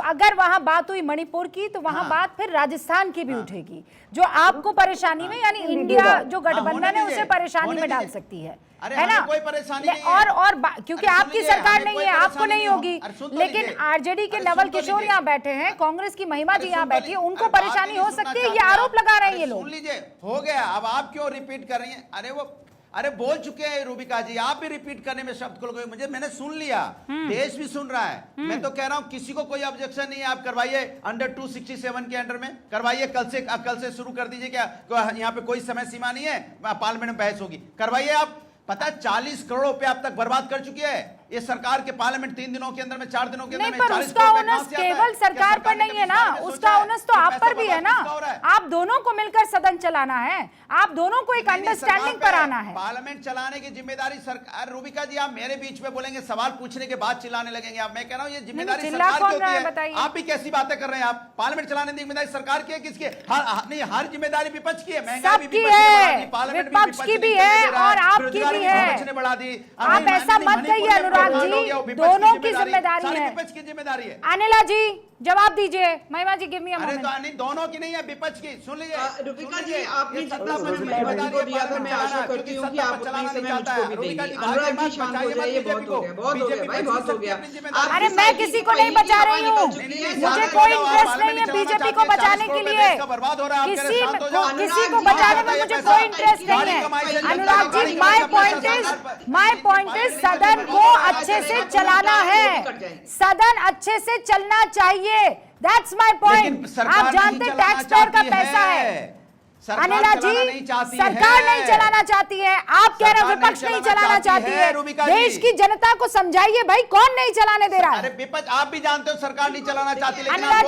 अगर वहां बात हुई मणिपुर की तो वहां बात फिर राजस्थान की भी उठेगी, जो आपको परेशानी में यानी इंडिया जो गठबंधन है उसे परेशानी में डाल सकती है ना। कोई परेशानी नहीं और क्योंकि आपकी सरकार नहीं है, आपको नहीं होगी, लेकिन आरजेडी के नवल किशोर यहाँ बैठे हैं, कांग्रेस की महिमा जी यहाँ बैठी है, उनको परेशानी हो सकती है, ये आरोप लगा रहे हैं ये लोग। सुन लीजिए, हो गया, अब आप क्यों रिपीट कर रही हैं? अरे बोल चुके हैं रूबिका जी, आप भी रिपीट करने में शब्द खोल गए। मैंने सुन लिया, देश भी सुन रहा है। मैं तो कह रहा हूं किसी को कोई ऑब्जेक्शन नहीं है, आप करवाइए अंडर 267 के अंडर में करवाइए, कल से शुरू कर दीजिए। क्या यहाँ पे कोई समय सीमा नहीं है, पार्लियामेंट में बहस होगी, करवाइए आप। पता है 40 करोड़ रुपए अब तक बर्बाद कर चुकी है ये सरकार के पार्लियामेंट 3 दिनों के अंदर में, 4 दिनों के अंदर में। पर उसका ओनस केवल सरकार पर नहीं है ना, उसका ओनस तो आप पर भी है ना। आप दोनों को मिलकर सदन चलाना है, आप दोनों को एक अंडरस्टैंडिंग पर आना है। पार्लियामेंट चलाने की जिम्मेदारी सरकार। रूबिका जी आप मेरे बीच में बोलेंगे, सवाल पूछने के बाद चिल्लाने लगेंगे आप। मैं कह रहा हूं ये जिम्मेदारी सरकार की होती है। आप भी कैसी बातें कर रहे हैं? आप पार्लियामेंट चलाने की जिम्मेदारी सरकार की है, किसकी है? नहीं, हर जिम्मेदारी विपक्ष की है। महंगाई भी विपक्ष की भी है और आपकी भी है। बढ़ा दी। आप ऐसा मत कहिए अनुराग जी, दोनों की जिम्मेदारी है, विपक्ष की जिम्मेदारी है। अनिला जी जवाब दीजिए। महिमा जी गिव मी अ मोमेंट। अरे तो दोनों की नहीं है, विपक्ष की। सुन लीजिए रूबिका जी, आपने जितना समय महिमा को दिया था, मैं आशा करती हूं कि आप उतना ही समय मुझको भी देंगे। अनुराग जी शांत हो जाइए, बहुत हो गया, बहुत हो गया भाई, बहुत हो गया। अरे मैं किसी को नहीं बचा रही हूँ, मुझे कोई इंटरेस्ट नहीं है बीजेपी को बचाने के लिए, किसी को बचाने में मुझे कोई इंटरेस्ट नहीं है। Anurag ji my point is सदन को अच्छे से चलाना है, सदन अच्छे से चलना चाहिए। That's my point. आप जानते हैं टैक्स पेयर का पैसा है। अनिला जी सरकार नहीं चलाना चाहती है, आप कह रहे हैं विपक्ष नहीं चलाना चाहती है। देश की जनता को समझाइए भाई, कौन नहीं चलाने दे रहा है? अरे विपक्ष आप भी जानते हो सरकार नहीं चलाना चाहती, लेकिन अनुराग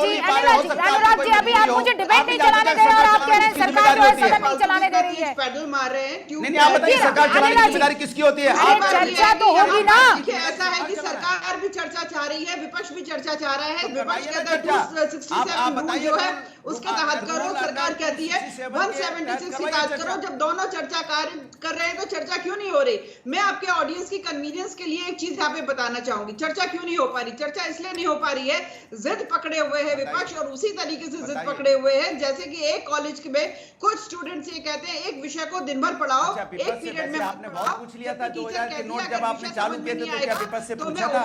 जी अभी आप मुझे डिबेट नहीं चलाने दे रहे और आप कह रहे हैं सरकार जो है सदन नहीं चलाने दे रही है। पैडल मार रहे हैं। नहीं आप बताइए सरकार चलाने की जिम्मेदारी किसकी होती है? चर्चा तो होगी ना। ऐसा है कि सरकार भी चर्चा चाह रही है, विपक्ष भी चर्चा चाह रहा है। विपक्ष कहता है 267 जो है उसके तहत करो, सरकार कहती है 176 की बात करो। जब दोनों चर्चा कर रहे हैं तो चर्चा क्यों नहीं हो रही? मैं आपके ऑडियंस की कन्वीनियंस के लिए एक चीज यहाँ पे बताना चाहूंगी, चर्चा क्यों नहीं हो पा रही? चर्चा इसलिए नहीं हो पा रही है, जिद पकड़े हुए है विपक्ष, और उसी तरीके से जिद पकड़े हुए हैं जैसे कि एक कॉलेज में कुछ स्टूडेंट्स ये कहते हैं एक विषय को दिन भर पढ़ाओ, एक पीरियड में आपने बहुत पूछ लिया था 2000 के नोट जब आपने चालू किए थे तो क्या विपक्ष से पूछा था?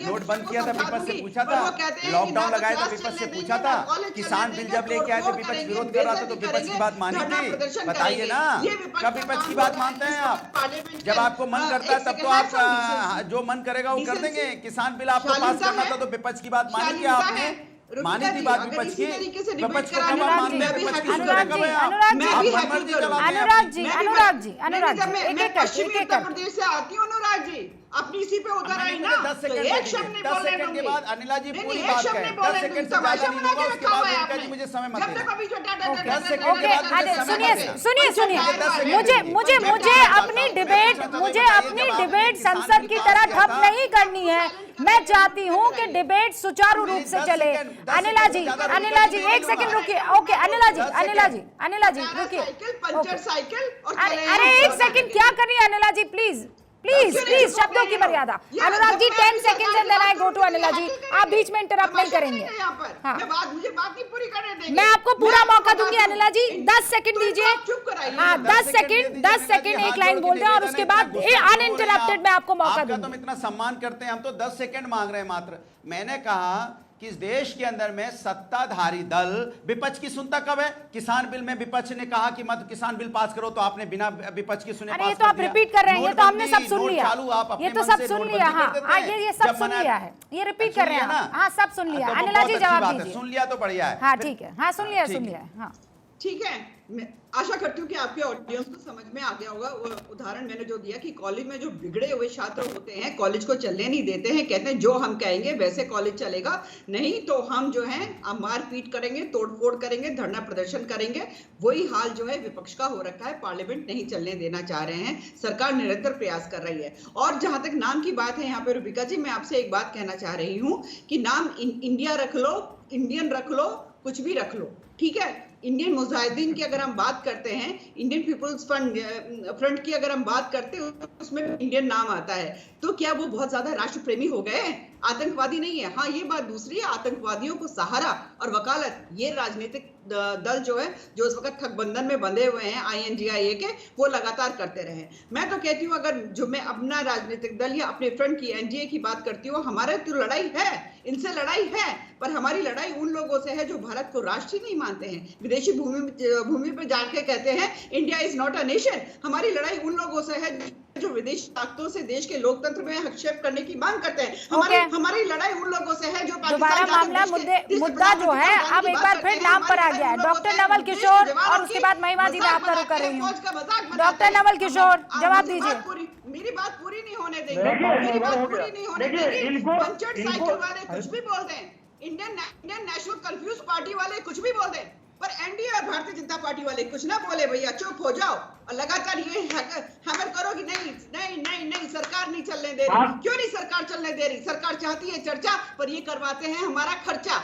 नोट बंद किया था विपक्ष से पूछा था? लॉकडाउन लगाया था विपक्ष से पूछा था? किसान बिल जब लेके आए थे विपक्ष विरोध कर रहा था तो विपक्ष की बात मानी थी? बताइए ना, कब विपक्ष की बात मानते हैं आप? जब आपको मन करता है तब तो आप जो मन करेगा वो कर देंगे। किसान बिल आपको पास करना था तो विपक्ष की बात मानी थी आपने? मानी थी बात विपक्ष की? विपक्ष को कब आप मानते हैं? विपक्ष की सुने कब है आप? उत्तर प्रदेश से आती हूँ अनुराग जी, अपनी इसी पे उतर आई ना, 10 सेकंड के बाद अनिला जी पूरी बात करें। 10 सेकंड से ज्यादा नहीं होगा, उसके बाद रूबिका जी मुझे समय मत देना। 10 सेकंड के बाद सुनिए मुझे अपनी डिबेट संसद की तरह ठप नहीं करनी है। मैं चाहती हूँ कि डिबेट सुचारू रूप से चले। अनिला जी एक सेकंड रुकिए। ओके अनिला जी रुकिए। अरे एक सेकंड क्या कर रही है अनिला जी? प्लीज शब्दों की मर्यादा। Anurag ji 10 seconds and then I go to Anila ji. आप बीच में इंटरप्ट नहीं करेंगे। हाँ मुझे बात नहीं पूरी करने देंगे। मैं आपको पूरा मौका दूंगी अनिला जी, 10 सेकंड दीजिए। हाँ 10 सेकंड एक लाइन बोल दें और उसके बाद अनइंटरप्टेड मैं आपको मौका दूंगी। तुम इतना सम्मान करते हैं, हम तो 10 सेकंड मांग रहे हैं मात्र। मैंने कहा कि इस देश के अंदर में सत्ताधारी दल विपक्ष की सुनता कब है? किसान बिल में विपक्ष ने कहा कि मत किसान बिल पास करो तो आपने बिना विपक्ष की सुने पास कर दिया। ये तो आप रिपीट कर रहे हैं, ये तो हमने सब सुन लिया, ये तो सब सुन लिया। हाँ ये सब सुन लिया है, ये रिपीट कर रहे हैं ना? हाँ सब सुन लिया। अनिला जी जवाब दीजिए। सुन लिया तो बढ़िया है। हाँ ठीक है, हाँ सुन लिया। हाँ ठीक है, मैं आशा करती हूँ कि आपके ऑडियंस को समझ में आ गया होगा। वो उदाहरण मैंने जो दिया कि कॉलेज में जो बिगड़े हुए छात्र होते हैं कॉलेज को चलने नहीं देते हैं, कहते हैं जो हम कहेंगे वैसे कॉलेज चलेगा, नहीं तो हम जो है मारपीट करेंगे, तोड़फोड़ करेंगे, धरना प्रदर्शन करेंगे। वही हाल जो है विपक्ष का हो रखा है, पार्लियामेंट नहीं चलने देना चाह रहे हैं। सरकार निरंतर प्रयास कर रही है। और जहां तक नाम की बात है यहाँ पे रूबिका जी, मैं आपसे एक बात कहना चाह रही हूँ कि नाम इंडिया रख लो, इंडियन रख लो, कुछ भी रख लो, ठीक है, इंडियन मुजाहिदीन की अगर हम बात करते हैं, इंडियन पीपुल्स फ्रंट की अगर हम बात करते हैं, उसमें इंडियन नाम आता है, तो क्या वो बहुत ज्यादा राष्ट्र प्रेमी हो गए? आतंकवादी नहीं है। हाँ, ये बात दूसरी है, आतंकवादियों को सहारा और वकालत ये राजनीतिक दल जो है, जो इस वक्त ठगबंधन में बंधे हुए हैं INGIA के, वो लगातार करते रहे। मैं तो कहती हूँ, अगर जो मैं अपना राजनीतिक दल या अपने फ्रंट की NGA की बात करती हूँ, हमारे तो लड़ाई है, इनसे लड़ाई है, पर हमारी लड़ाई उन लोगों से है जो भारत को राष्ट्र ही नहीं मानते हैं, विदेशी भूमि पे जाके कहते हैं India is not a nation. हमारी लड़ाई उन लोगों से है जो विदेशी ताकतों से देश के लोकतंत्र में हस्तक्षेप करने की मांग करते हैं। हमारी लड़ाई उन लोगों से है जो दोबारा मामला मुद्दा जो है अब एक बार फिर नाम पर आ गया है। डॉक्टर नवल किशोर और उसके बाद महिमा जी, मैं आपका रुक कर रही हूँ। डॉक्टर नवल किशोर, जवाब दीजिए। मेरी बात पूरी नहीं होने देंगे, मेरी बात पूरी नहीं होने देंगे। पंचर साइकिल वाले कुछ भी बोल दें, इंडियन नेशनल कंफ्यूज पार्टी वाले कुछ भी बोल दें, पर एनडीए और भारतीय जनता पार्टी वाले कुछ ना बोले। भैया चुप हो जाओ और लगातार ये हैमर करो कि नहीं नहीं नहीं नहीं सरकार नहीं चलने दे रही। क्यों नहीं सरकार चलने दे रही? सरकार चाहती है चर्चा, पर ये करवाते हैं हमारा खर्चा।